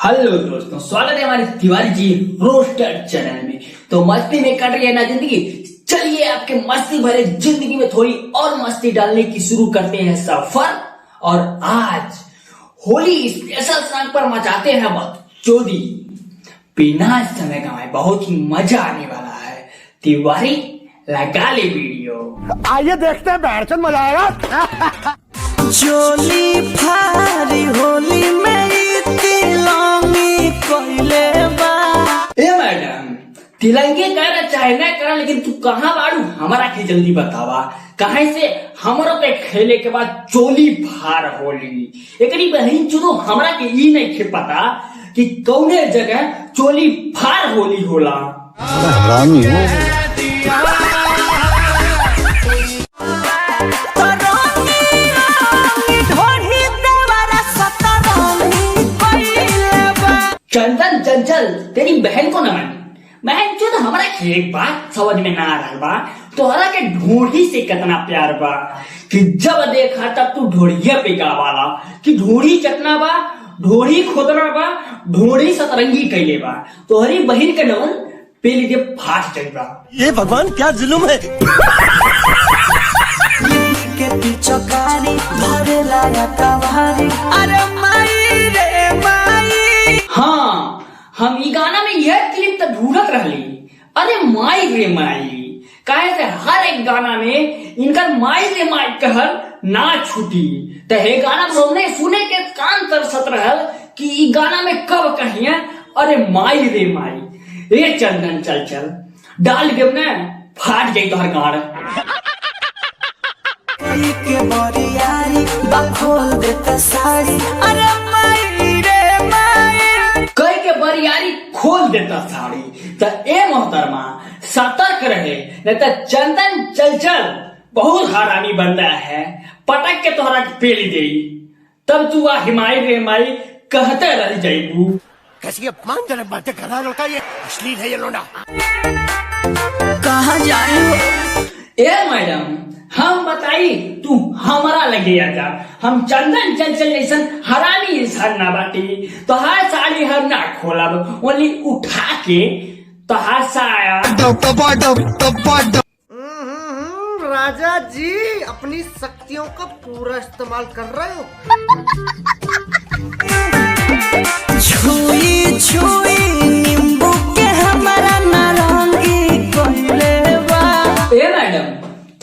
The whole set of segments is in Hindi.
हेलो दोस्तों, स्वागत है हमारे तिवारी जी रोस्टर चैनल में। तो मस्ती में कट रही है ना जिंदगी, चलिए आपके मस्ती भरे जिंदगी में थोड़ी और मस्ती डालने की शुरू करते हैं सफर। और आज होली स्पेशल सॉन्ग पर मचाते हैं बकचोदी। बिना समय कमाए बहुत ही मजा आने वाला है। तिवारी लगा ले वीडियो, आइए देखते हैं बैठचंद मजा आएगा। चोली फारी होली में तिलंगी कोइले बा। ए मैडम, तिलंगी कर चाहे न कर, लेकिन तू कहाँ बाड़ू हमारा के जल्दी बतावा। कहे से हमरो के खेले के बाद चोली फार होली एकरी बहन चुनो हमरा के ई नहीं खे पता कि कौने जगह चोली फार होली होला। हरामी हो। चंदन चंचल तेरी बहन को नमन। बहन चुद हमारा एक बात समझ में ना आ रहा बा, तोहरा के ढूंढी से कितना प्यार बा कि जब देखा तब तू ढोड़िया पे गावाला कि ढूंढी चटना बा, ढोड़ी खोदना बा, ढोड़ी सतरंगी कैले बा। तोहरी बहन के नमन पे लीजिए फाट जाइबा। ये भगवान क्या जुल्म है। के पीछे कारी भरे लाया कवारी, अरे माई रे माई। हाँ, हम ई गाना में यह क्लिप तो ढूंढत रहली। अरे माई रे माई, काहे से हर एक गाना में इनका माई रे माई कहल ना छूटी। तो हे गाना हमने सुने के कान तरसत रहल कि ई गाना में कब कहिए अरे माई रे माई। ए चंदन चल चल डाल के ना फाट जाई तोहर गाड़। के बोरियारी बखोल देता साड़ी, अरे माई रे माई। कई के बरियारी खोल देता साड़ी। तो ए मोहतरमा सतर्क रहे, नहीं तो चंदन चल चल बहुत हरामी बनता है। पटक के तोहरा के पेली दे, तब तू आ हिमाई रे माई कहते रह जाइबू। कैसी अपमानजनक बातें कर रहा है लड़का, ये अश्लील है ये लोना। कहाँ जाए ए मैडम, हम बताई तू हमारा लगे आजा। हम चंदन चंचल जैसन हरामी इंसान ना बाटी। तो हर साड़ी हम ना खोलब, ओनली उठा के तो हर साया। राजा जी अपनी शक्तियों का पूरा इस्तेमाल कर रहे हो। छुई छुई नींबू के हमारा नारंगी कोइले बा। ए मैडम,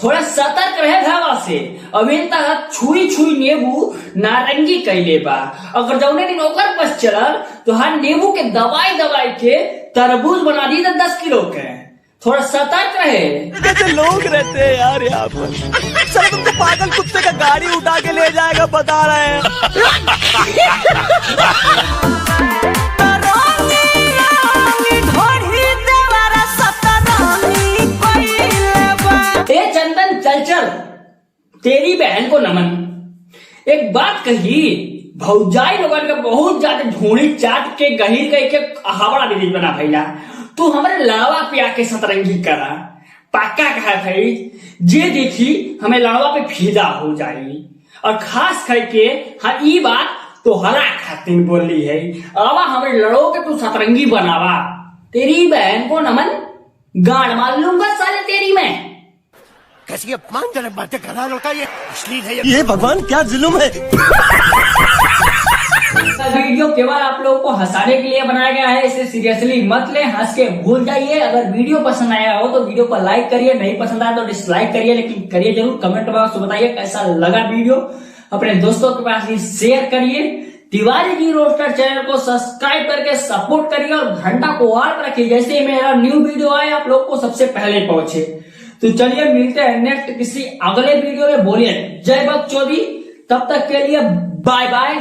थोड़ा सतर्क रहे धावा से। अभी तक छुई छुई नींबू नारंगी कैले बा। अगर जौने दिन ओकर बस चलल तो हर नींबू के दवाई दवाई के तरबूज बना दी 10 किलो के। थोड़ा सतर्क रहे। कैसे लोग रहते हैं यार यहाँ पर। चलो तुमको पागल कुत्ते का गाड़ी उठा के ले जाएगा बता रहे हैं। ए चंदन चल चल तेरी बहन को नमन। एक बात कही, भौजाई लोगन के बहुत ज्यादा ढूंढी चाट के गहीर गई के हावड़ा दीदी बना भैया। तू हमारे लावा पे आके सतरंगी करा। पक्का कहा भाई, जे देखी हमें लड़वा पे फिदा हो जाएगी। और खास करके हाँ ई बात तो हरा खातिर बोली है, आवा हमें लड़ो के तू सतरंगी बनावा। तेरी बहन को नमन, गाड़ मार लूंगा साले तेरी में। कैसी अपमानजनक बातें कर रहा है लड़का, ये अश्लील है ये भगवान क्या जुल्म है। वीडियो केवल आप लोगों को हंसाने के लिए बनाया गया है, इसे सीरियसली मत ले, हंस के भूल जाइए। अगर वीडियो पसंद आया हो तो वीडियो को लाइक करिए, नहीं पसंद आया तो डिसलाइक करिए, लेकिन करिए जरूर। कमेंट बॉक्स में बताइए कैसा लगा वीडियो। अपने दोस्तों के पास भी शेयर करिए। तिवारी जी रोस्टर चैनल को सब्सक्राइब करके सपोर्ट करिए और घंटा को ऑन पर रखिए, जैसे मेरा न्यू वीडियो आए आप लोग को सबसे पहले पहुंचे। तो चलिए मिलते हैं नेक्स्ट किसी अगले वीडियो में। बोलिए जय बकचोदी, तब तक के लिए बाय बाय।